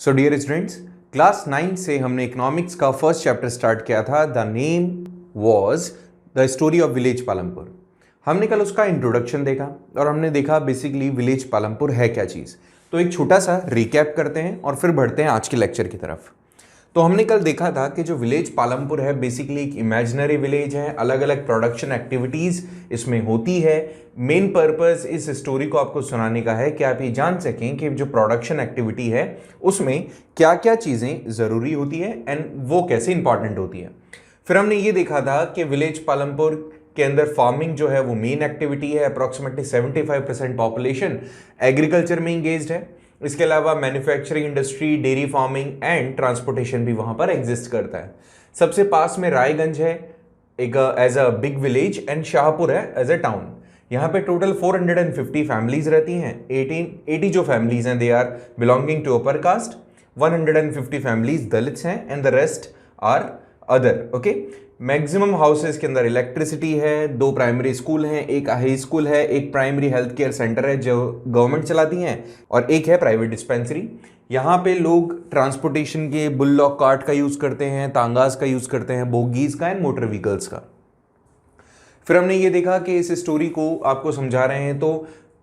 So dear students, class 9 से हमने economics का फर्स्ट चैप्टर स्टार्ट किया था। The name was the story of village Palampur. हमने कल उसका इंट्रोडक्शन देखा और हमने देखा बेसिकली विलेज पालमपुर है क्या चीज़। तो एक छोटा सा रिकैप करते हैं और फिर बढ़ते हैं आज के लेक्चर की तरफ। तो हमने कल देखा था कि जो विलेज पालमपुर है बेसिकली एक इमेजिनरी विलेज है, अलग अलग प्रोडक्शन एक्टिविटीज़ इसमें होती है। मेन पर्पस इस स्टोरी को आपको सुनाने का है कि आप ये जान सकें कि जो प्रोडक्शन एक्टिविटी है उसमें क्या क्या चीज़ें ज़रूरी होती है एंड वो कैसे इंपॉर्टेंट होती है। फिर हमने ये देखा था कि विलेज पालमपुर के अंदर फार्मिंग जो है वो मेन एक्टिविटी है। अप्रॉक्सीमेटली 75% पॉपुलेशन एग्रीकल्चर में इंगेज्ड है। इसके अलावा manufacturing industry, dairy farming and transportation भी वहां पर एग्जिस्ट करता है। सबसे पास में रायगंज है एक as a big village and Shahpur है एज अ टाउन। यहाँ पे टोटल 450 फैमिलीज रहती हैं। 80 जो फैमिलीज हैं they are belonging to upper caste, 150 families Dalits हैं and the rest are other. Okay, maximum houses के अंदर इलेक्ट्रिसिटी है, 2 प्राइमरी स्कूल हैं, एक हाई स्कूल है, एक प्राइमरी हेल्थ केयर सेंटर है जो गवर्नमेंट चलाती हैं और एक है प्राइवेट डिस्पेंसरी। यहाँ पे लोग ट्रांसपोर्टेशन के बुलडॉग कार्ट का यूज़ करते हैं, तांगास का यूज़ करते हैं, बोगीज का एंड मोटर व्हीकल्स का। फिर हमने ये देखा कि इस स्टोरी को आपको समझा रहे हैं तो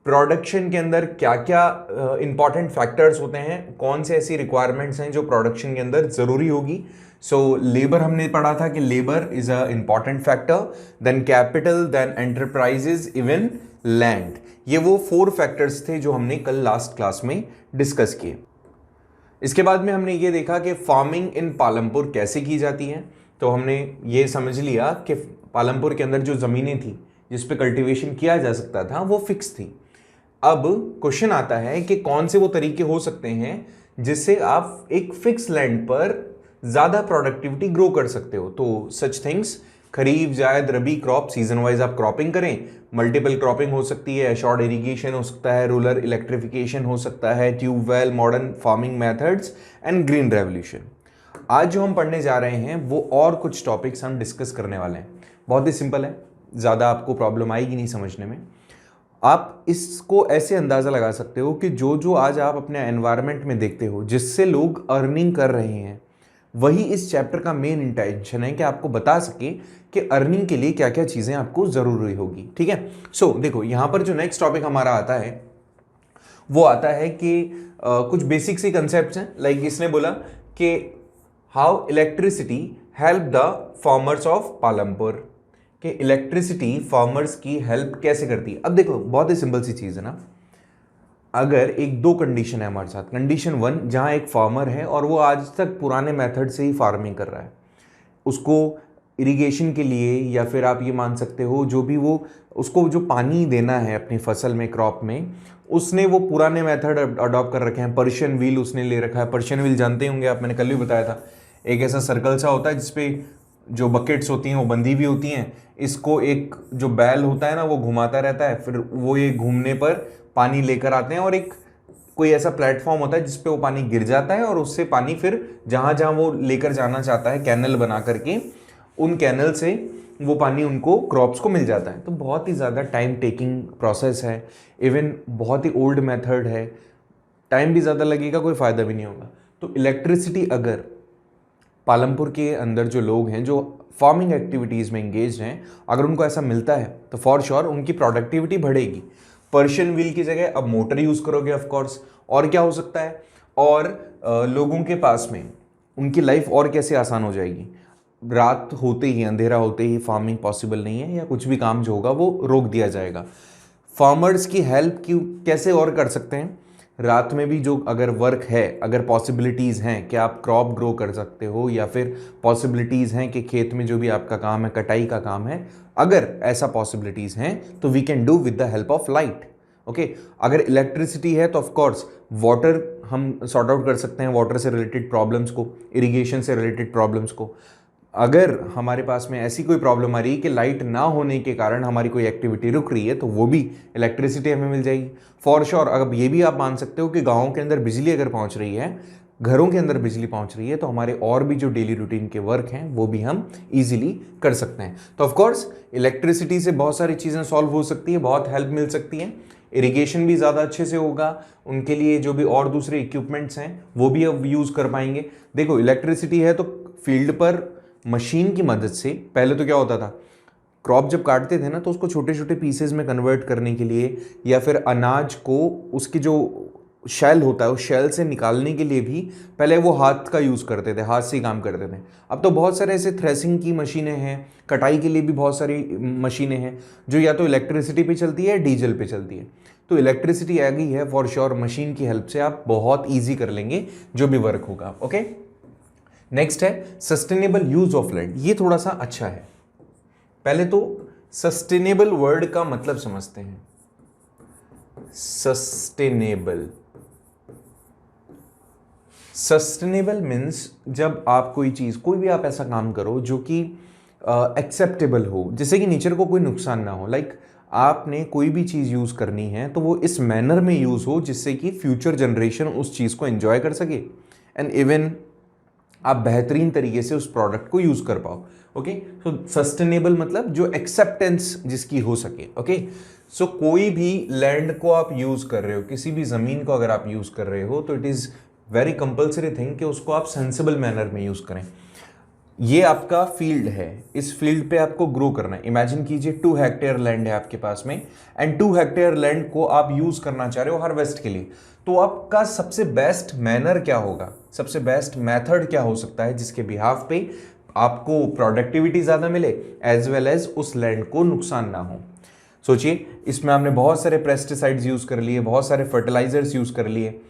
प्रोडक्शन के अंदर क्या क्या इंपॉर्टेंट फैक्टर्स होते हैं, कौन से ऐसी रिक्वायरमेंट्स हैं जो प्रोडक्शन के अंदर ज़रूरी होगी। सो लेबर हमने पढ़ा था कि labour is a important factor, then capital, then enterprises, even land. ये वो 4 फैक्टर्स थे जो हमने कल लास्ट क्लास में डिस्कस किए। इसके बाद में हमने ये देखा कि फार्मिंग इन पालमपुर कैसे की जाती है। तो हमने ये समझ लिया कि पालमपुर के अंदर जो ज़मीनें थी जिस पे कल्टीवेशन किया जा सकता था वो फिक्स थी। अब क्वेश्चन आता है कि कौन से वो तरीके हो सकते हैं जिससे आप एक फिक्स लैंड पर ज़्यादा प्रोडक्टिविटी ग्रो कर सकते हो। तो सच थिंग्स, खरीफ, जायद, रबी क्रॉप, सीजन वाइज आप क्रॉपिंग करें। मल्टीपल क्रॉपिंग हो सकती है, शॉर्ट इरिगेशन हो सकता है, रूरल इलेक्ट्रिफिकेशन हो सकता है, tubewell, modern farming methods and green revolution. आज जो हम पढ़ने जा रहे हैं वो और कुछ टॉपिक्स हम डिस्कस करने वाले हैं। बहुत ही सिंपल है, ज़्यादा आपको प्रॉब्लम आएगी नहीं समझने में। आप इसको ऐसे अंदाज़ा लगा सकते हो कि जो जो आज आप अपने एनवायरनमेंट में देखते हो जिससे लोग अर्निंग कर रहे हैं, वही इस चैप्टर का मेन इंटेंशन है कि आपको बता सके कि अर्निंग के लिए क्या क्या चीज़ें आपको ज़रूरी होगी। ठीक है, सो देखो यहाँ पर जो नेक्स्ट टॉपिक हमारा आता है वो आता है कि कुछ बेसिक सी कंसेप्ट हैं। लाइक इसने बोला कि how electricity help the farmers of Palampur, कि इलेक्ट्रिसिटी फार्मर्स की हेल्प कैसे करती है। अब देखो बहुत ही सिंपल सी चीज़ है ना। अगर एक 2 कंडीशन है हमारे साथ। कंडीशन 1, जहाँ एक फार्मर है और वो आज तक पुराने मेथड से ही फार्मिंग कर रहा है, उसको इरिगेशन के लिए या फिर आप ये मान सकते हो जो भी वो उसको जो पानी देना है अपनी फसल में, क्रॉप में, उसने वो पुराने मेथड अडॉप्ट कर रखे हैं। पर्शियन व्हील उसने ले रखा है। पर्शियन व्हील जानते होंगे आप, मैंने कल भी बताया था। एक ऐसा सर्कल सा होता है जिसपे जो बकेट्स होती हैं वो बंधी हुई होती हैं। इसको एक जो बैल होता है ना वो घुमाता रहता है, फिर वो ये घूमने पर पानी लेकर आते हैं और एक कोई ऐसा प्लेटफॉर्म होता है जिसपे वो पानी गिर जाता है और उससे पानी फिर जहाँ जहाँ वो लेकर जाना चाहता है कैनल बना करके, उन कैनल से वो पानी उनको क्रॉप्स को मिल जाता है। तो बहुत ही ज़्यादा टाइम टेकिंग प्रोसेस है, इवन बहुत ही ओल्ड मेथड है, टाइम भी ज़्यादा लगेगा, कोई फ़ायदा भी नहीं होगा। तो इलेक्ट्रिसिटी अगर पालमपुर के अंदर जो लोग हैं जो फार्मिंग एक्टिविटीज़ में इंगेज हैं, अगर उनको ऐसा मिलता है तो फॉर श्योर उनकी प्रोडक्टिविटी बढ़ेगी। पर्शियन व्हील की जगह अब मोटर यूज़ करोगे ऑफ कोर्स। और क्या हो सकता है, और लोगों के पास में उनकी लाइफ और कैसे आसान हो जाएगी। रात होते ही, अंधेरा होते ही फार्मिंग पॉसिबल नहीं है या कुछ भी काम जो होगा वो रोक दिया जाएगा। फार्मर्स की हेल्प क्यों कैसे और कर सकते हैं, रात में भी जो अगर वर्क है, अगर पॉसिबिलिटीज़ हैं कि आप क्रॉप ग्रो कर सकते हो या फिर पॉसिबिलिटीज़ हैं कि खेत में जो भी आपका काम है, कटाई का काम है, अगर ऐसा पॉसिबिलिटीज़ हैं तो we can do with the help of light. Okay, अगर इलेक्ट्रिसिटी है तो ऑफ कोर्स वाटर हम सॉर्ट आउट कर सकते हैं, वाटर से रिलेटेड प्रॉब्लम्स को, इरिगेशन से रिलेटेड प्रॉब्लम्स को। अगर हमारे पास में ऐसी कोई प्रॉब्लम आ रही है कि लाइट ना होने के कारण हमारी कोई एक्टिविटी रुक रही है तो वो भी इलेक्ट्रिसिटी हमें मिल जाएगी फॉर श्योर। अब ये भी आप मान सकते हो कि गाँव के अंदर बिजली अगर पहुंच रही है, घरों के अंदर बिजली पहुंच रही है, तो हमारे और भी जो डेली रूटीन के वर्क हैं वो भी हम इजीली कर सकते हैं। तो ऑफ कोर्स इलेक्ट्रिसिटी से बहुत सारी चीज़ें सॉल्व हो सकती है, बहुत हेल्प मिल सकती है। इरिगेशन भी ज़्यादा अच्छे से होगा, उनके लिए जो भी और दूसरे इक्विपमेंट्स हैं वो भी अब यूज़ कर पाएंगे। देखो इलेक्ट्रिसिटी है तो फील्ड पर मशीन की मदद से, पहले तो क्या होता था, क्रॉप जब काटते थे ना तो उसको छोटे छोटे पीसेज में कन्वर्ट करने के लिए या फिर अनाज को उसकी जो शेल होता है उस शेल से निकालने के लिए भी पहले वो हाथ का यूज़ करते थे, हाथ से ही काम करते थे। अब तो बहुत सारे ऐसे थ्रेसिंग की मशीनें हैं, कटाई के लिए भी बहुत सारी मशीनें हैं जो या तो इलेक्ट्रिसिटी पे चलती है या डीजल पे चलती है। तो इलेक्ट्रिसिटी आ गई है फॉर श्योर, मशीन की हेल्प से आप बहुत ईजी कर लेंगे जो भी वर्क होगा। ओके, नेक्स्ट है सस्टेनेबल यूज ऑफ लैंड। ये थोड़ा सा अच्छा है। पहले तो सस्टेनेबल वर्ड का मतलब समझते हैं। सस्टेनेबल मीन्स जब आप कोई चीज, कोई भी आप ऐसा काम करो जो कि एक्सेप्टेबल हो, जिससे कि नेचर को कोई नुकसान ना हो। लाइक आपने कोई भी चीज यूज करनी है तो वो इस मैनर में यूज हो जिससे कि फ्यूचर जनरेशन उस चीज को एंजॉय कर सके एंड इवन आप बेहतरीन तरीके से उस प्रोडक्ट को यूज कर पाओ। ओके, सो सस्टेनेबल मतलब जो एक्सेप्टेंस जिसकी हो सके। ओके, सो कोई भी लैंड को आप यूज कर रहे हो, किसी भी जमीन को अगर आप यूज कर रहे हो तो it is very compulsory thing कि उसको आप सेंसिबल मैनर में यूज करें। ये आपका फील्ड है, इस फील्ड पे आपको ग्रो करना है। इमेजिन कीजिए 2 हेक्टेयर लैंड है आपके पास में एंड 2 हेक्टेयर लैंड को आप यूज करना चाह रहे हो हार्वेस्ट के लिए। तो आपका सबसे बेस्ट मैनर क्या होगा, सबसे बेस्ट मेथड क्या हो सकता है जिसके बिहाफ पे आपको प्रोडक्टिविटी ज्यादा मिले एज वेल एज उस लैंड को नुकसान ना हो। सोचिए, इसमें आपने बहुत सारे पेस्टिसाइड्स यूज कर लिए, बहुत सारे फर्टिलाइजर्स यूज कर लिए,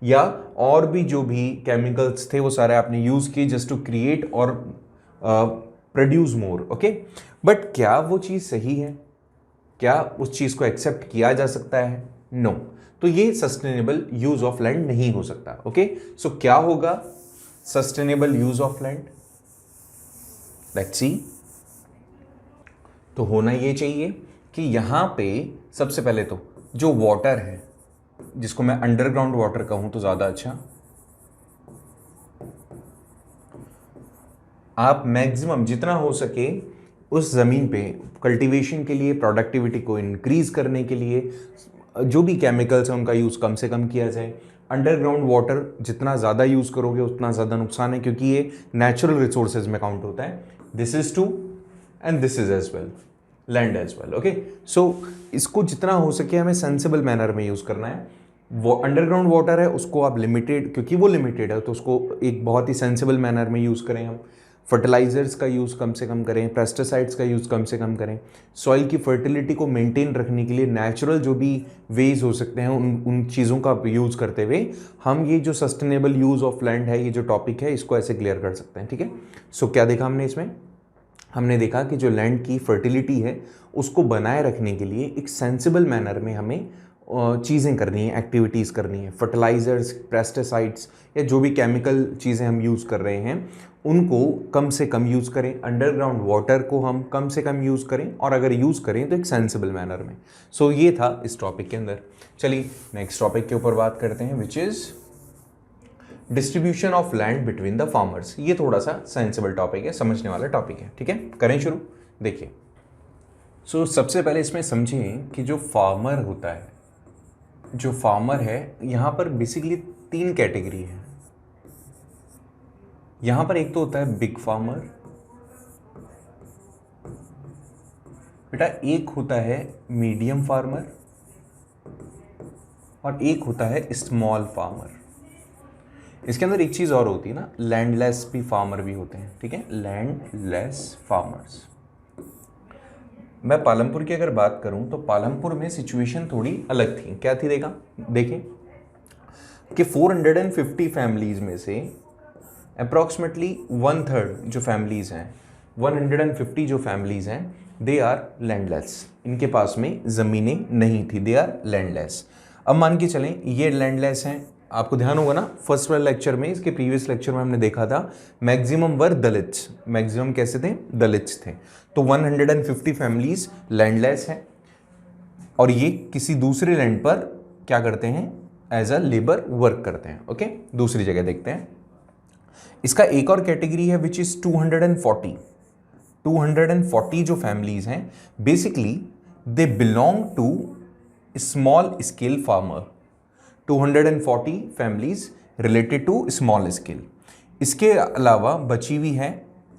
या और भी जो भी केमिकल्स थे वो सारे आपने यूज किए जस्ट टू क्रिएट और प्रोड्यूस मोर। ओके, बट क्या वो चीज सही है? क्या उस चीज को एक्सेप्ट किया जा सकता है? नो। तो ये सस्टेनेबल यूज ऑफ लैंड नहीं हो सकता। ओके, सो क्या होगा sustainable use of land? Let's see. तो होना ये चाहिए कि यहां पे सबसे पहले तो जो वाटर है, जिसको मैं अंडरग्राउंड वाटर कहूं तो ज्यादा अच्छा, आप मैक्सिमम जितना हो सके उस जमीन पे कल्टीवेशन के लिए, प्रोडक्टिविटी को इंक्रीज करने के लिए जो भी केमिकल्स हैं उनका यूज कम से कम किया जाए। अंडरग्राउंड वाटर जितना ज़्यादा यूज़ करोगे उतना ज़्यादा नुकसान है, क्योंकि ये नेचुरल रिसोर्सेज में काउंट होता है। This is too and this is as well, land as well. Okay, so इसको जितना हो सके हमें सेंसिबल मैनर में यूज़ करना है। वो अंडरग्राउंड वाटर है उसको आप लिमिटेड, क्योंकि वो लिमिटेड है तो उसको एक बहुत ही सेंसिबल मैनर में यूज़ करें हम। फर्टिलाइजर्स का यूज़ कम से कम करें, पेस्टिसाइड्स का यूज़ कम से कम करें। सॉइल की फर्टिलिटी को मेंटेन रखने के लिए नेचुरल जो भी वेज हो सकते हैं उन चीज़ों का यूज़ करते हुए हम ये जो सस्टेनेबल यूज़ ऑफ लैंड है, ये जो टॉपिक है, इसको ऐसे क्लियर कर सकते हैं। ठीक है, सो क्या देखा हमने इसमें? हमने देखा कि जो लैंड की फर्टिलिटी है उसको बनाए रखने के लिए एक सेंसिबल मैनर में हमें चीज़ें करनी है, एक्टिविटीज़ करनी है। फर्टिलाइजर्स, पेस्टिसाइड्स या जो भी केमिकल चीज़ें हम यूज़ कर रहे हैं उनको कम से कम यूज़ करें। अंडरग्राउंड वाटर को हम कम से कम यूज़ करें, और अगर यूज़ करें तो एक सेंसिबल मैनर में। सो ये था इस टॉपिक के अंदर। चलिए नेक्स्ट टॉपिक के ऊपर बात करते हैं, which is distribution of land between the farmers. ये थोड़ा सा सेंसिबल टॉपिक है, समझने वाला टॉपिक है। ठीक है, करें शुरू। देखिए, सो सबसे पहले इसमें समझें कि जो फार्मर होता है, जो फार्मर है, यहाँ पर बेसिकली 3 कैटेगरी है। यहाँ पर एक तो होता है बिग फार्मर, बेटा एक होता है मीडियम फार्मर, और एक होता है स्मॉल फार्मर। इसके अंदर एक चीज़ और होती है ना, लैंडलेस भी फार्मर भी होते हैं। ठीक है, लैंडलेस फार्मर्स। मैं पालमपुर की अगर बात करूं तो पालमपुर में सिचुएशन थोड़ी अलग थी। क्या थी देखें कि 450 फैमिलीज में से अप्रॉक्सीमेटली 1/3 जो फैमिलीज हैं, 150 जो फैमिलीज हैं, दे आर लैंडलेस। इनके पास में ज़मीनें नहीं थी, दे आर लैंडलेस। अब मान के चलें ये लैंडलेस हैं, आपको ध्यान होगा ना फर्स्ट वाले लेक्चर में, इसके प्रीवियस लेक्चर में हमने देखा था मैक्सिमम वर दलित्स। मैक्सिमम कैसे थे? दलित्स थे। तो 150 फैमिलीज लैंडलेस हैं और ये किसी दूसरे लैंड पर क्या करते हैं? एज अ लेबर वर्क करते हैं। ओके, दूसरी जगह देखते हैं। इसका एक और कैटेगरी है विच इज 240 जो फैमिलीज हैं, basically they belong to small scale farmer, 240 families related to small scale. इसके अलावा बची हुई है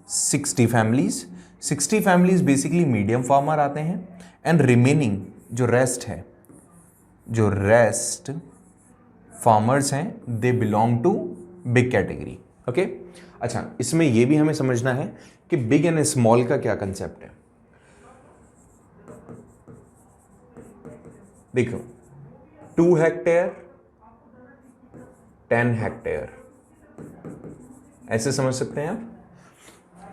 60 families. 60 families basically medium farmer आते हैं एंड रिमेनिंग जो रेस्ट फार्मर्स हैं they belong to big category. Okay, अच्छा इसमें यह भी हमें समझना है कि बिग एंड स्मॉल का क्या कंसेप्ट है। देखो 2 हेक्टेयर 10 हेक्टेयर ऐसे समझ सकते हैं आप।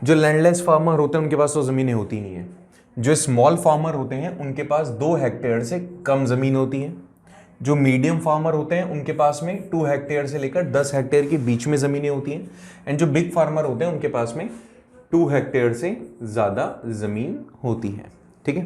जो लैंडलेस फार्मर होते हैं उनके पास तो ज़मीनें होती नहीं है। जो स्मॉल फार्मर होते हैं उनके पास 2 हेक्टेयर से कम ज़मीन होती है। जो मीडियम फार्मर होते हैं उनके पास में 2 हेक्टेयर से लेकर 10 हेक्टेयर के बीच में ज़मीनें होती हैं। एंड जो बिग फार्मर होते हैं उनके पास में 2 हेक्टेयर से ज़्यादा ज़मीन होती है। ठीक है,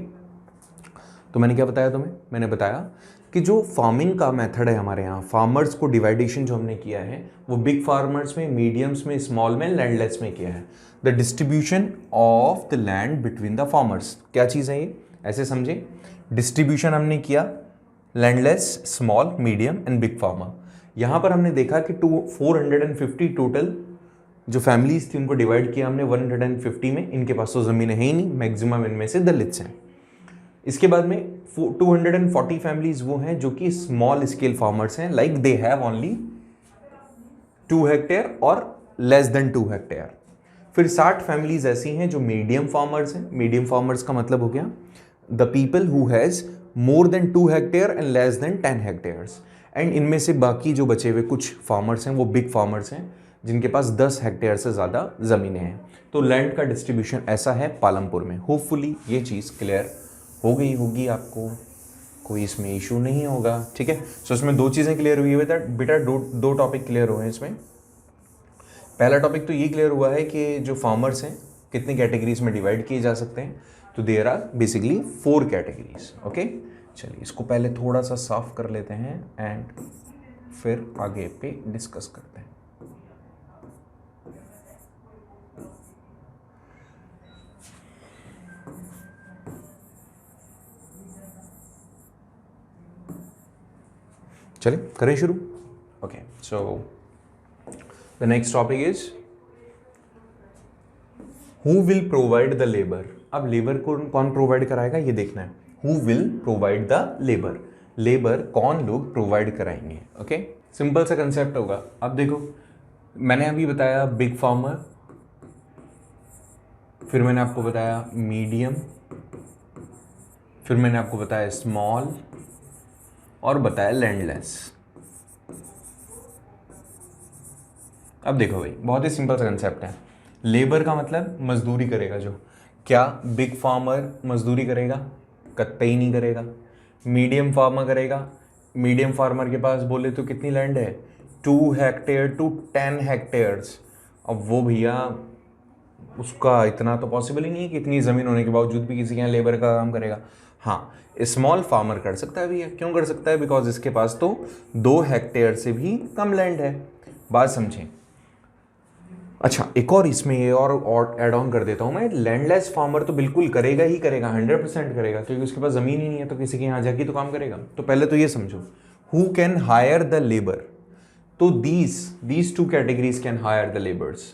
तो मैंने क्या बताया तुम्हें? मैंने बताया कि जो फार्मिंग का मेथड है हमारे यहाँ, फार्मर्स को डिवाइडेशन जो हमने किया है वो बिग फार्मर्स में, मीडियम्स में, स्मॉल में, लैंडलेस में किया है। The distribution of the land between the farmers, क्या चीज़ है ये? ऐसे समझे, डिस्ट्रीब्यूशन हमने किया landless, small, medium and big farmer. यहाँ पर हमने देखा कि 450 टोटल जो फैमिलीज थी उनको डिवाइड किया हमने 150 में। इनके पास तो ज़मीनें है ही नहीं, मैक्सिमम इनमें से दलित्स हैं। इसके बाद में 240 फैमिलीज वो हैं जो कि स्मॉल स्केल फार्मर्स हैं, like they have only 2 hectare और लेस देन 2 हेक्टेयर। फिर 60 फैमिलीज ऐसी हैं जो मीडियम फार्मर्स हैं। मीडियम फार्मर्स का मतलब हो गया the people who has more than 2 hectare and less than 10 hectares. And इनमें से बाकी जो बचे हुए कुछ फार्मर्स हैं वो बिग फार्मर्स हैं जिनके पास 10 हेक्टेयर से ज़्यादा ज़मीनें हैं। तो लैंड का डिस्ट्रीब्यूशन ऐसा है पालमपुर में। होपफुली ये चीज़ क्लियर हो गई होगी आपको, कोई इसमें इशू नहीं होगा। ठीक है, सो इसमें 2 चीज़ें क्लियर हुई है बेटा, दो टॉपिक क्लियर हुए हैं इसमें। पहला टॉपिक तो ये क्लियर हुआ है कि जो फार्मर्स हैं कितनी कैटेगरीज में डिवाइड किए जा सकते हैं। तो there are basically 4 categories. Okay, चलिए इसको पहले थोड़ा सा साफ कर लेते हैं एंड फिर आगे पे डिस्कस करते हैं। चलिए करें शुरू। Okay, so the next topic is who will provide the labour. अब लेबर को कौन प्रोवाइड कराएगा ये देखना है। Who will provide the labour, labour कौन लोग प्रोवाइड कराएंगे। ओके, सिंपल सा कंसेप्ट होगा। अब देखो मैंने अभी बताया बिग फार्मर, फिर मैंने आपको बताया मीडियम, फिर मैंने आपको बताया स्मॉल और बताया लैंडलेस। अब देखो भाई बहुत ही सिंपल सा कंसेप्ट है। लेबर का मतलब मजदूरी करेगा जो, क्या बिग फार्मर मजदूरी करेगा? कतई नहीं करेगा। मीडियम फार्मर करेगा? मीडियम फार्मर के पास बोले तो कितनी लैंड है? 2 हेक्टेयर टू 10 हेक्टेयर्स। अब वो भैया उसका इतना तो पॉसिबल ही नहीं है कि इतनी ज़मीन होने के बावजूद भी किसी के यहाँ लेबर का काम करेगा। हाँ, स्मॉल फार्मर कर सकता है भैया। क्यों कर सकता है? बिकॉज इसके पास तो 2 हेक्टेयर से भी कम लैंड है। बात समझें। अच्छा एक और इसमें ये और ऐड ऑन कर देता हूँ मैं, लैंडलेस फार्मर तो बिल्कुल करेगा ही करेगा, 100% करेगा, क्योंकि उसके पास ज़मीन ही नहीं है तो किसी के यहाँ जाके तो काम करेगा। तो पहले तो ये समझो who can hire the labour. तो these 2 categories can hire the labours.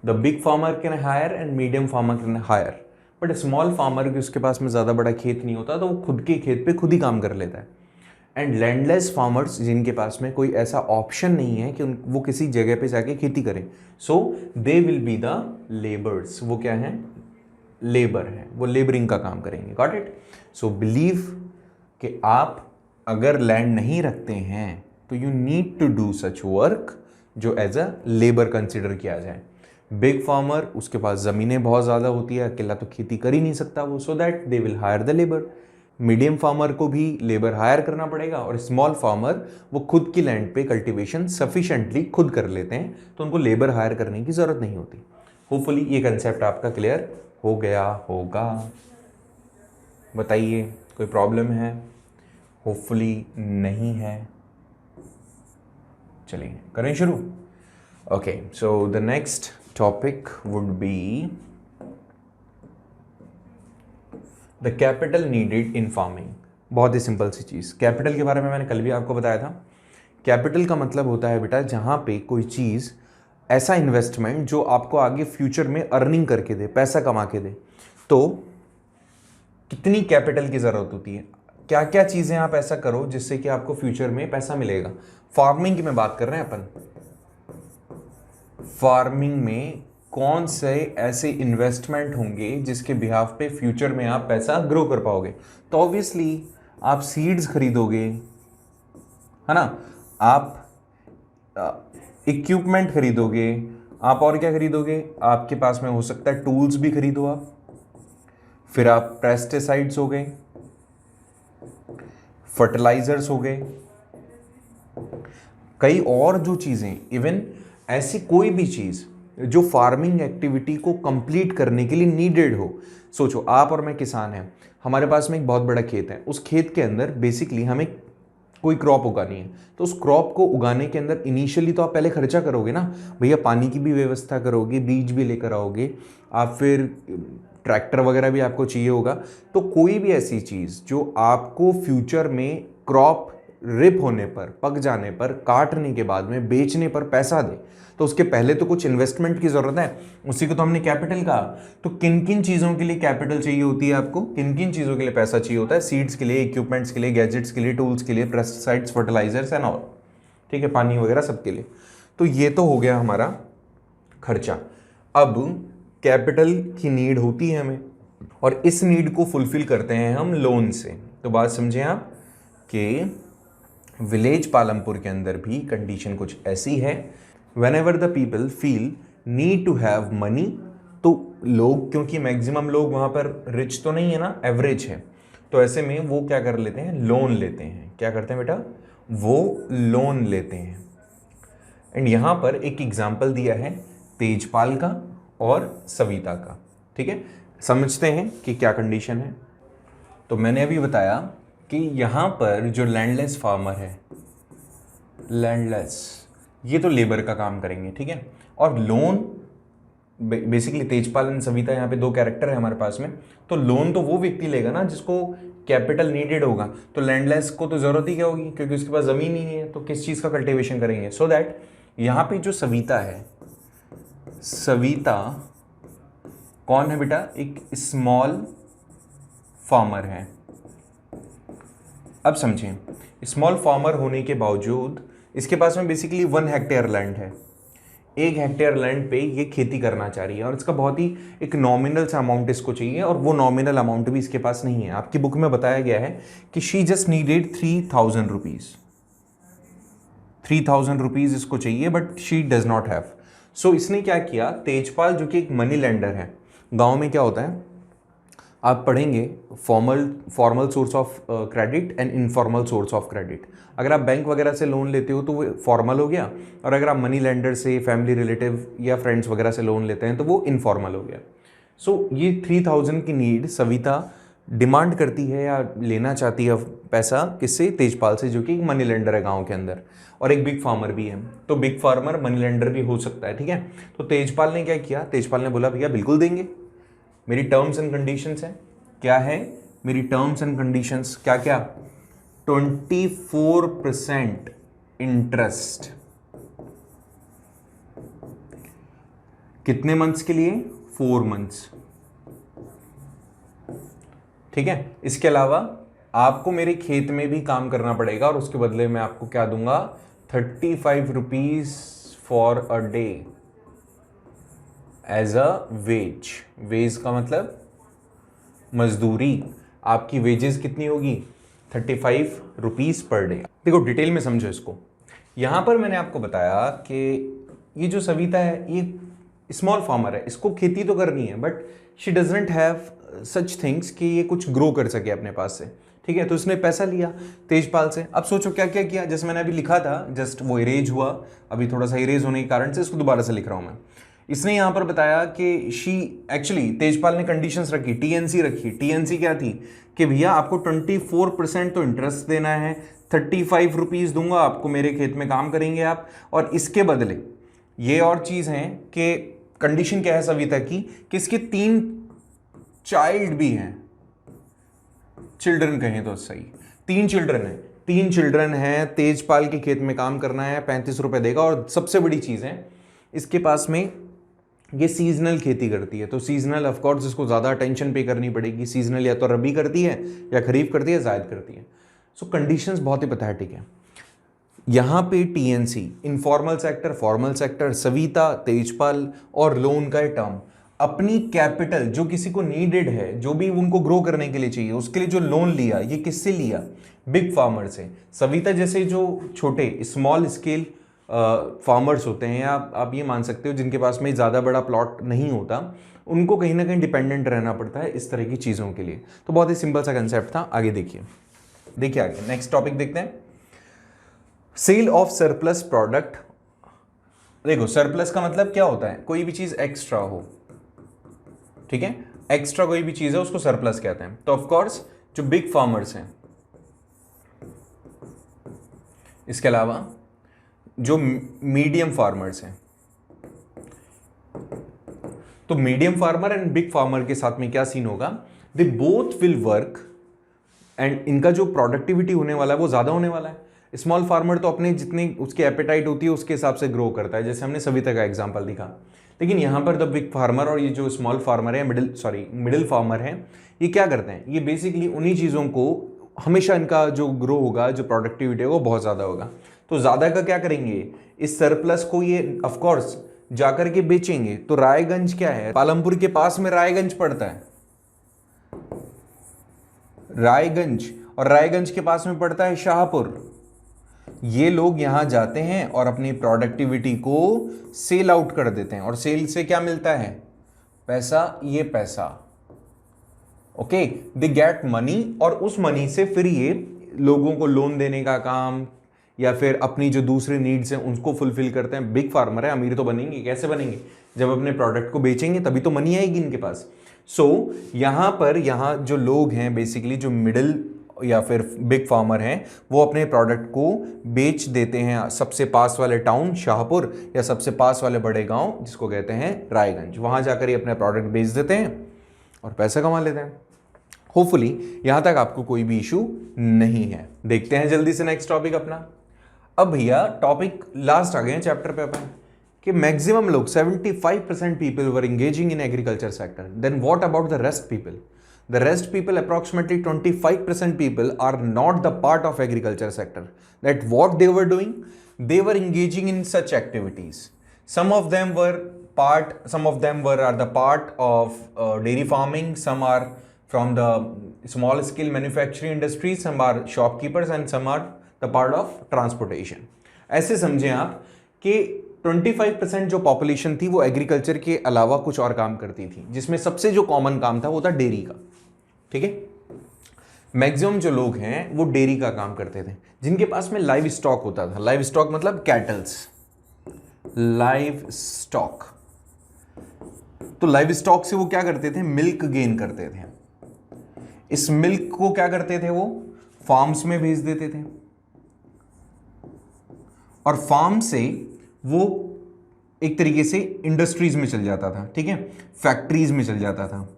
The big farmer can hire and medium farmer can hire, but small farmer की उसके पास में ज़्यादा बड़ा खेत नहीं होता तो वो खुद के खेत पे खुद ही काम कर लेता है। एंड लैंडलेस फार्मर्स जिनके पास में कोई ऐसा ऑप्शन नहीं है कि वो किसी जगह पे जाके खेती करें, so they will be the labours. वो क्या हैं? लेबर हैं, वो लेबरिंग का काम करेंगे। Got it? सो बिलीव कि आप अगर लैंड नहीं रखते हैं तो you need to do such work जो एज अ लेबर कंसिडर किया जाए। बिग फार्मर उसके पास ज़मीनें बहुत ज़्यादा होती है, अकेला तो खेती कर ही नहीं सकता वो, so that they will hire the labour. Medium farmer को भी लेबर हायर करना पड़ेगा और स्मॉल फार्मर वो खुद की लैंड पे कल्टीवेशन सफिशेंटली खुद कर लेते हैं तो उनको लेबर हायर करने की ज़रूरत नहीं होती। होपफुली ये कंसेप्ट आपका क्लियर हो गया होगा। बताइए कोई प्रॉब्लम है? होपफुली नहीं है। चलिए करें शुरू। Okay, so the next topic would be the capital needed in farming। बहुत ही सिंपल सी चीज़। कैपिटल के बारे में मैंने कल भी आपको बताया था। कैपिटल का मतलब होता है बेटा जहाँ पे कोई चीज़, ऐसा इन्वेस्टमेंट जो आपको आगे फ्यूचर में अर्निंग करके दे, पैसा कमा के दे। तो कितनी कैपिटल की ज़रूरत होती है, क्या क्या चीज़ें आप ऐसा करो जिससे कि आपको फ्यूचर में पैसा मिलेगा। फार्मिंग की मैं बात कर रहे हैं अपन। फार्मिंग में कौन से ऐसे इन्वेस्टमेंट होंगे जिसके बिहाफ पे फ्यूचर में आप पैसा ग्रो कर पाओगे। तो ऑब्वियसली आप सीड्स खरीदोगे, है ना, आप इक्विपमेंट खरीदोगे, आप और क्या खरीदोगे, आपके पास में हो सकता है टूल्स भी खरीदो आप, फिर आप पेस्टिसाइड्स हो गए, फर्टिलाइजर्स हो गए, कई और जो चीज़ें, इवन ऐसी कोई भी चीज़ जो फार्मिंग एक्टिविटी को कंप्लीट करने के लिए नीडेड हो। सोचो आप और मैं किसान हैं, हमारे पास में एक बहुत बड़ा खेत है, उस खेत के अंदर बेसिकली हमें कोई क्रॉप उगानी है। तो उस क्रॉप को उगाने के अंदर इनिशियली तो आप पहले खर्चा करोगे ना भैया, पानी की भी व्यवस्था करोगे, बीज भी लेकर आओगे आप, फिर ट्रैक्टर वगैरह भी आपको चाहिए होगा। तो कोई भी ऐसी चीज़ जो आपको फ्यूचर में क्रॉप रिप होने पर, पक जाने पर, काटने के बाद में बेचने पर पैसा दे, तो उसके पहले तो कुछ इन्वेस्टमेंट की जरूरत है, उसी को तो हमने कैपिटल कहा। तो किन किन चीज़ों के लिए कैपिटल चाहिए होती है आपको, किन किन चीज़ों के लिए पैसा चाहिए होता है? सीड्स के लिए, इक्विपमेंट्स के लिए, गैजेट्स के लिए, टूल्स के लिए, पेस्टिसाइड्स, फर्टिलाइजर्स एंड ऑल, ठीक है, पानी वगैरह सबके लिए। तो ये तो हो गया हमारा खर्चा। अब कैपिटल की नीड होती है हमें, और इस नीड को फुलफिल करते हैं हम लोन से। तो बात समझें आप कि विलेज पालमपुर के अंदर भी कंडीशन कुछ ऐसी है, whenever the people feel need to have money, तो लोग, क्योंकि मैक्सिमम लोग वहाँ पर रिच तो नहीं है ना, एवरेज है, तो ऐसे में वो क्या कर लेते हैं, लोन लेते हैं। क्या करते हैं बेटा, वो लोन लेते हैं। एंड यहाँ पर एक एग्जाम्पल दिया है तेजपाल का और सविता का, ठीक है। समझते हैं कि क्या कंडीशन है। तो मैंने अभी बताया कि यहाँ पर जो लैंडलेस फार्मर है, लैंडलेस, ये तो लेबर का काम करेंगे, ठीक है। और loan basically Tejpal and Savita, यहाँ पे दो कैरेक्टर है हमारे पास में। तो लोन तो वो व्यक्ति लेगा ना जिसको कैपिटल नीडेड होगा। तो लैंडलेस को तो जरूरत ही क्या होगी, क्योंकि उसके पास जमीन ही नहीं है, तो किस चीज़ का कल्टिवेशन करेंगे। सो दैट यहाँ पे जो सविता है, सविता कौन है बेटा, एक स्मॉल फार्मर है। अब समझें, स्मॉल फार्मर होने के बावजूद इसके पास में बेसिकली 1 हेक्टेयर लैंड है। 1 हेक्टेयर लैंड पे ये खेती करना चाह रही है, और इसका बहुत ही एक नॉमिनल सा अमाउंट इसको चाहिए, और वो नॉमिनल अमाउंट भी इसके पास नहीं है। आपकी बुक में बताया गया है कि she just needed 3000 rupees, 3000 rupees इसको चाहिए, but she does not have. So इसने क्या किया, तेजपाल जो कि एक मनी लेंडर है, गाँव में क्या होता है, आप पढ़ेंगे formal source of credit and informal source of credit. अगर आप बैंक वगैरह से लोन लेते हो तो वो फॉर्मल हो गया, और अगर आप मनी लेंडर से, फैमिली रिलेटिव या फ्रेंड्स वगैरह से लोन लेते हैं तो वो इनफॉर्मल हो गया। सो ये 3000 की नीड सविता डिमांड करती है या लेना चाहती है पैसा, किससे, तेजपाल से, जो कि मनी लेंडर है गाँव के अंदर, और एक बिग फार्मर भी है। तो बिग फार्मर मनी लेंडर भी हो सकता है, ठीक है। तो तेजपाल ने क्या किया, तेजपाल ने बोला भैया बिल्कुल देंगे, मेरी टर्म्स एंड कंडीशंस है। क्या है मेरी टर्म्स एंड कंडीशंस, क्या क्या, 24% इंटरेस्ट, कितने मंथ्स के लिए, 4 मंथ्स, ठीक है। इसके अलावा आपको मेरे खेत में भी काम करना पड़ेगा, और उसके बदले में आपको क्या दूंगा, 35 rupees for a day as a wage. Wage का मतलब मजदूरी। आपकी वेजेस कितनी होगी, 35 रुपीज पर डे। देखो डिटेल में समझो इसको। यहां पर मैंने आपको बताया कि ये जो सविता है ये स्मॉल फार्मर है, इसको खेती तो करनी है, but she doesn't have such things कि ये कुछ ग्रो कर सके अपने पास से, ठीक है। तो इसने पैसा लिया तेजपाल से। अब सोचो क्या क्या किया, जैसे मैंने अभी लिखा था, जस्ट वो इरेज हुआ, अभी थोड़ा सा इरेज होने के कारण से इसको दोबारा से लिख रहा हूं मैं। इसने यहां पर बताया कि शी एक्चुअली, तेजपाल ने कंडीशंस रखी, टीएनसी रखी। टीएनसी क्या थी कि भैया आपको 24% तो इंटरेस्ट देना है, 35 रुपीज़ दूंगा आपको, मेरे खेत में काम करेंगे आप, और इसके बदले ये और चीज़ है कि कंडीशन क्या है सविता की कि इसके 3 चाइल्ड भी हैं, चिल्ड्रन कहें तो सही, 3 चिल्ड्रन है, 3 चिल्ड्रन हैं, तेजपाल के खेत में काम करना है, 35 रुपए देगा। और सबसे बड़ी चीज़ है इसके पास में, ये सीजनल खेती करती है, तो सीजनल ऑफ कोर्स इसको ज़्यादा अटेंशन पे करनी पड़ेगी। सीजनल या तो रबी करती है या खरीफ करती है, जायद करती है। सो कंडीशंस बहुत ही पैथेटिक है। यहाँ पे TNC, informal sector, formal sector, Savita, Tejpal और लोन का टर्म अपनी कैपिटल जो किसी को नीडेड है, जो भी उनको ग्रो करने के लिए चाहिए, उसके लिए जो लोन लिया, ये किससे लिया? बिग फार्मर से। सविता जैसे जो छोटे स्मॉल स्केल फार्मर्स होते हैं, या आप ये मान सकते हो जिनके पास में ज़्यादा बड़ा प्लॉट नहीं होता, उनको कहीं ना कहीं डिपेंडेंट रहना पड़ता है इस तरह की चीज़ों के लिए। तो बहुत ही सिंपल सा कंसेप्ट था। आगे देखिए आगे नेक्स्ट टॉपिक देखते हैं, सेल ऑफ सरप्लस प्रोडक्ट। देखो सरप्लस का मतलब क्या होता है? कोई भी चीज़ एक्स्ट्रा हो, ठीक है, एक्स्ट्रा कोई भी चीज़ है उसको सरप्लस कहते हैं। तो ऑफ कोर्स जो बिग फार्मर्स हैं, इसके अलावा जो मीडियम फार्मर्स हैं, तो medium farmer and big farmer के साथ में क्या सीन होगा? They both will work and इनका जो प्रोडक्टिविटी होने वाला है वो ज़्यादा होने वाला है। स्मॉल फार्मर तो अपने जितनी उसकी एपेटाइट होती है उसके हिसाब से ग्रो करता है, जैसे हमने सविता का एग्जांपल दिखा। लेकिन यहाँ पर द बिग फार्मर और ये जो स्मॉल फार्मर है, मिडिल फार्मर है, ये क्या करते हैं? ये बेसिकली उन्हीं चीज़ों को हमेशा इनका जो ग्रो होगा, जो प्रोडक्टिविटी है वो बहुत ज़्यादा होगा। तो ज़्यादा का क्या करेंगे? इस सरप्लस को ये ऑफकोर्स जाकर के बेचेंगे। तो रायगंज क्या है? पालमपुर के पास में रायगंज पड़ता है, रायगंज, और रायगंज के पास में पड़ता है शाहपुर। ये लोग यहां जाते हैं और अपनी प्रोडक्टिविटी को सेल आउट कर देते हैं, और सेल से क्या मिलता है? पैसा, ये पैसा, ओके, दे गेट मनी, और उस मनी से फिर ये लोगों को लोन देने का काम या फिर अपनी जो दूसरी नीड्स हैं उनको फुलफिल करते हैं। बिग फार्मर है, अमीर तो बनेंगे, कैसे बनेंगे? जब अपने प्रोडक्ट को बेचेंगे तभी तो मनी आएगी इनके पास। सो यहाँ जो लोग हैं बेसिकली जो मिडिल या फिर बिग फार्मर हैं, वो अपने प्रोडक्ट को बेच देते हैं सबसे पास वाले टाउन शाहपुर या सबसे पास वाले बड़े गांव जिसको कहते हैं रायगंज। वहां जाकर ये अपने प्रोडक्ट बेच देते हैं और पैसा कमा लेते हैं। होपफुली यहां तक आपको कोई भी इशू नहीं है। देखते हैं जल्दी से नेक्स्ट टॉपिक अपना। अब भैया टॉपिक लास्ट आ गए हैं चैप्टर पे अपन, कि मैक्सिमम लोग 75% people were engaging in agriculture sector. Then what about the rest people? The rest people, approximately 25% people, are not the part of agriculture sector. That what they were doing? They were engaging in such activities. Some of them are the part of dairy farming. Some are from the small scale manufacturing industry. Some are shopkeepers and some are the part of transportation. ऐसे समझें आप कि 25% जो population थी वो agriculture के अलावा कुछ और काम करती थी, जिसमें सबसे जो कॉमन काम था वो था डेयरी का, ठीक है। मैक्सिमम जो लोग हैं वो डेयरी का काम करते थे, जिनके पास में लाइव स्टॉक होता था। लाइव स्टॉक मतलब कैटल्स, लाइव स्टॉक। तो लाइव स्टॉक से वो क्या करते थे? मिल्क गेन करते थे। इस मिल्क को क्या करते थे? वो फार्म्स में भेज देते थे, और फार्म से वो एक तरीके से इंडस्ट्रीज में चल जाता था, ठीक है, फैक्ट्रीज में चल जाता था।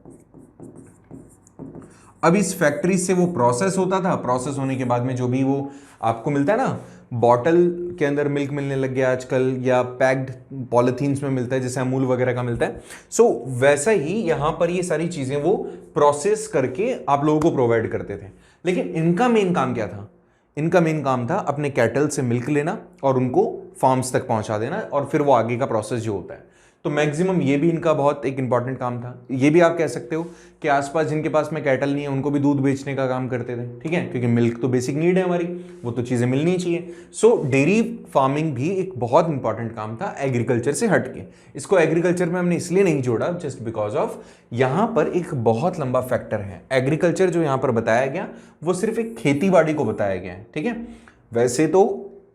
अब इस फैक्ट्री से वो प्रोसेस होता था। प्रोसेस होने के बाद में जो भी वो आपको मिलता है ना, बॉटल के अंदर मिल्क मिलने लग गया आजकल, या पैक्ड पॉलिथीन्स में मिलता है जैसे अमूल वगैरह का मिलता है। सो वैसा ही यहां पर ये सारी चीजें वो प्रोसेस करके आप लोगों को प्रोवाइड करते थे। लेकिन इनका मेन काम क्या था? इनका मेन काम था अपने कैटल से मिल्क लेना और उनको फार्म्स तक पहुंचा देना, और फिर वो आगे का प्रोसेस जो होता है। तो मैक्सिमम ये भी इनका बहुत एक इंपॉर्टेंट काम था। ये भी आप कह सकते हो कि आसपास जिनके पास में कैटल नहीं है उनको भी दूध बेचने का काम करते थे, ठीक है, क्योंकि मिल्क तो बेसिक नीड है हमारी, वो तो चीज़ें मिलनी चाहिए। सो डेयरी फार्मिंग भी एक बहुत इंपॉर्टेंट काम था एग्रीकल्चर से हटके। इसको एग्रीकल्चर में हमने इसलिए नहीं जोड़ा जस्ट बिकॉज ऑफ यहाँ पर एक बहुत लंबा फैक्टर है। एग्रीकल्चर जो यहाँ पर बताया गया वो सिर्फ एक खेती बाड़ी को बताया गया है, ठीक है। वैसे तो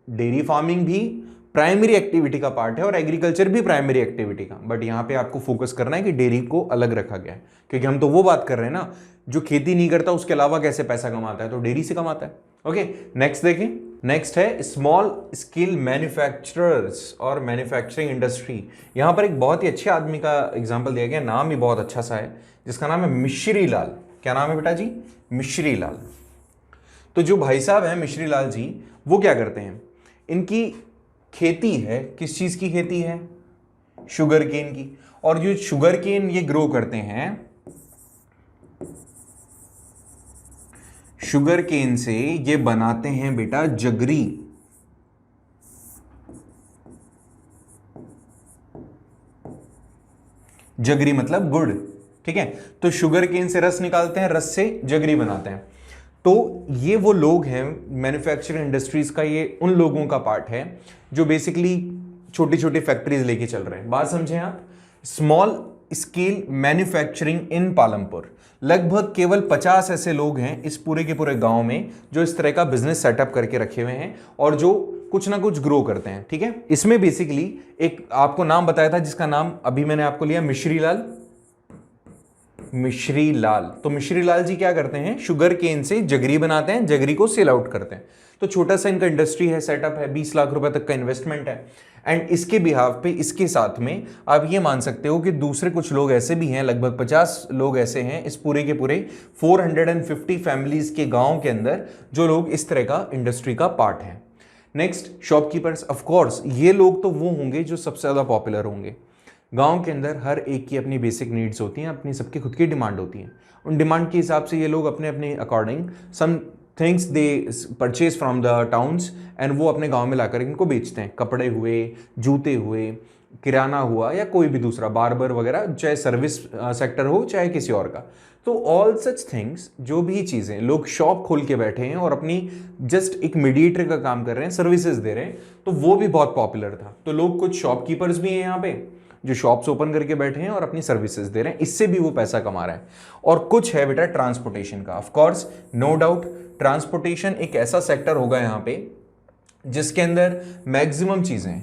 डेयरी फार्मिंग भी प्राइमरी एक्टिविटी का पार्ट है और एग्रीकल्चर भी प्राइमरी एक्टिविटी का, बट यहाँ पे आपको फोकस करना है कि डेयरी को अलग रखा गया है, क्योंकि हम तो वो बात कर रहे हैं ना जो खेती नहीं करता उसके अलावा कैसे पैसा कमाता है, तो डेयरी से कमाता है। ओके, नेक्स्ट देखें। नेक्स्ट है स्मॉल स्केल मैन्युफैक्चरर्स और मैन्युफैक्चरिंग इंडस्ट्री। यहाँ पर एक बहुत ही अच्छे आदमी का एग्जाम्पल दिया गया, नाम भी बहुत अच्छा सा है, जिसका नाम है मिश्री लाल। क्या नाम है बेटा जी? मिश्री लाल। तो जो भाई साहब हैं मिश्री लाल जी, वो क्या करते हैं, इनकी खेती है, किस चीज की खेती है, शुगर केन की। और जो शुगर केन ये ग्रो करते हैं, शुगर केन से ये बनाते हैं बेटा जगरी। जगरी मतलब गुड़, ठीक है। तो शुगर केन से रस निकालते हैं, रस से जगरी बनाते हैं। तो ये वो लोग हैं, मैन्युफैक्चरिंग इंडस्ट्रीज का ये उन लोगों का पार्ट है जो बेसिकली छोटी छोटी फैक्ट्रीज लेके चल रहे हैं। बात समझें आप, स्मॉल स्केल मैन्युफैक्चरिंग इन पालमपुर। लगभग केवल 50 ऐसे लोग हैं इस पूरे के पूरे गांव में जो इस तरह का बिजनेस सेटअप करके रखे हुए हैं और जो कुछ ना कुछ ग्रो करते हैं, ठीक है। इसमें बेसिकली एक आपको नाम बताया था जिसका नाम अभी मैंने आपको लिया, मिश्री लाल। मिश्री लाल, तो मिश्री लाल जी क्या करते हैं, शुगर केन से जगरी बनाते हैं, जगरी को सेल आउट करते हैं। तो छोटा सा इनका इंडस्ट्री है, सेटअप है, 20 लाख रुपए तक का इन्वेस्टमेंट है। एंड इसके बिहाफ पे, इसके साथ में आप ये मान सकते हो कि दूसरे कुछ लोग ऐसे भी हैं, लगभग 50 लोग ऐसे हैं इस पूरे के पूरे 450 फैमिलीज के गांव के अंदर जो लोग इस तरह का इंडस्ट्री का पार्ट है। Next, shopkeepers. ऑफ कोर्स ये लोग तो वो होंगे जो सबसे ज्यादा पॉपुलर होंगे। गांव के अंदर हर एक की अपनी बेसिक नीड्स होती हैं, अपनी सबकी खुद की डिमांड होती हैं। उन डिमांड के हिसाब से ये लोग अपने अपने according some things they purchase from the towns and वो अपने गांव में लाकर इनको बेचते हैं। कपड़े हुए, जूते हुए, किराना हुआ या कोई भी दूसरा बार्बर वगैरह, चाहे सर्विस सेक्टर हो चाहे किसी और का। तो ऑल सच थिंग्स, जो भी चीज़ें, लोग शॉप खोल के बैठे हैं और अपनी जस्ट एक मीडिएटर का काम कर रहे हैं, सर्विसेज दे रहे हैं, तो वो भी बहुत पॉपुलर था। तो लोग, कुछ शॉपकीपर्स भी हैं यहाँ पे जो शॉप्स ओपन करके बैठे हैं और अपनी सर्विसेज दे रहे हैं, इससे भी वो पैसा कमा रहे हैं। और कुछ है बेटा ट्रांसपोर्टेशन का। Of course no doubt transportation एक ऐसा सेक्टर होगा यहाँ पे जिसके अंदर मैक्सिमम चीजें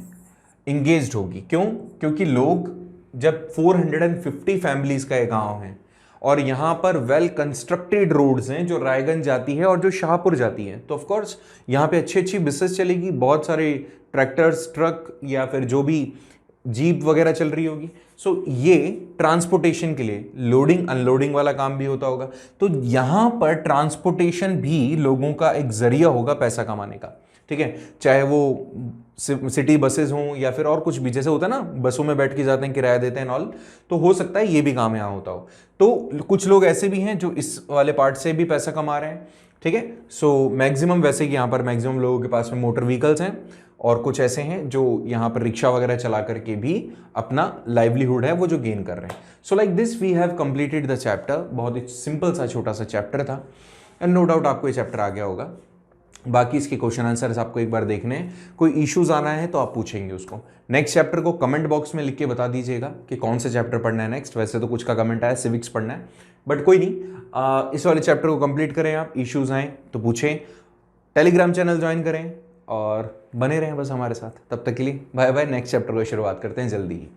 इंगेज्ड होगी। क्यों? क्योंकि लोग, जब 450 फैमिलीज का एक गांव है और यहां पर वेल कंस्ट्रक्टेड रोड्स हैं जो रायगंज जाती है और जो शाहपुर जाती है, तो ऑफ कोर्स यहां पे अच्छी अच्छी बिजनेस चलेगी। बहुत सारे ट्रैक्टर्स, ट्रक या फिर जो भी जीप वगैरह चल रही होगी। सो ये ट्रांसपोर्टेशन के लिए लोडिंग अनलोडिंग वाला काम भी होता होगा। तो यहां पर ट्रांसपोर्टेशन भी लोगों का एक जरिया होगा पैसा कमाने का, ठीक है। चाहे वो सिटी बसेस हों या फिर और कुछ भी, जैसे होता है ना बसों में बैठ के जाते हैं, किराया देते हैं ऑल, तो हो सकता है ये भी काम यहाँ होता हो। तो कुछ लोग ऐसे भी हैं जो इस वाले पार्ट से भी पैसा कमा रहे हैं, ठीक है। सो मैक्सिमम, वैसे कि यहाँ पर मैक्सिमम लोगों के पास में मोटर व्हीकल्स हैं और कुछ ऐसे हैं जो यहाँ पर रिक्शा वगैरह चला करके भी अपना लाइवलीहुड है वो जो गेन कर रहे हैं। So like this we have completed the chapter. बहुत ही सिंपल सा छोटा सा चैप्टर था एंड नो डाउट आपको ये चैप्टर आ गया होगा। बाकी इसके क्वेश्चन आंसर्स आपको एक बार देखने हैं, कोई इश्यूज आना है तो आप पूछेंगे उसको। नेक्स्ट चैप्टर को कमेंट बॉक्स में लिख के बता दीजिएगा कि कौन सा चैप्टर पढ़ना है नेक्स्ट। वैसे तो कुछ का कमेंट आया सिविक्स पढ़ना है, बट कोई नहीं, इस वाले चैप्टर को कंप्लीट करें आप। इश्यूज आए तो पूछें, टेलीग्राम चैनल ज्वाइन करें और बने रहें बस हमारे साथ। तब तक के लिए बाय बाय। नेक्स्ट चैप्टर को शुरुआत करते हैं जल्दी ही।